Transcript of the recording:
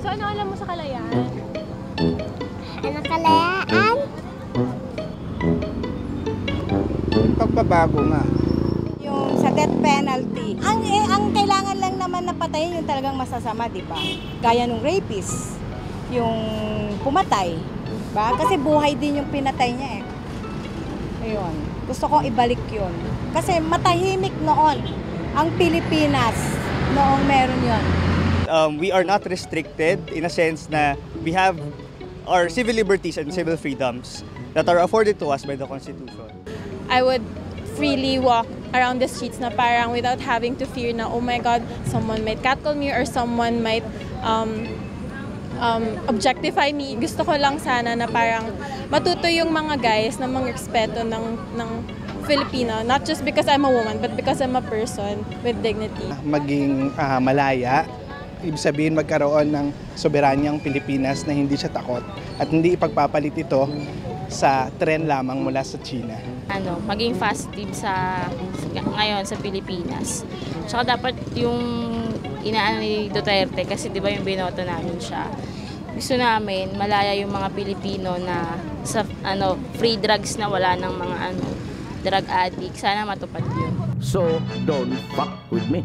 So ano alam mo sa kalayaan? Ano kalayaan? Pagbabago nga. Yung sa death penalty. Ang kailangan lang naman na patayin yung talagang masasama, di ba? Gaya nung rapist, yung pumatay. Ba? Kasi buhay din yung pinatay niya eh. Ayun. Gusto kong ibalik yun. Kasi matahimik noon ang Pilipinas noong meron yun. We are not restricted in a sense na we have our civil liberties and civil freedoms that are afforded to us by the Constitution. I would freely walk around the streets na parang without having to fear na, oh my God, someone might catcall me or someone might objectify me. Gusto ko lang sana na parang matuto yung mga guys na mag-respeto ng Filipino, not just because I'm a woman, but because I'm a person with dignity. Maging malaya, ibig sabihin magkaroon ng soberanyang Pilipinas na hindi siya takot at hindi ipagpapalit ito sa trend lamang mula sa China. Maging fast team ngayon sa Pilipinas. Tsaka dapat yung inaano ni Duterte kasi 'di ba yung binoto namin siya. Gusto namin malaya yung mga Pilipino na sa free drugs na wala ng mga drug addict. Sana matupad yun. So don't fuck with me.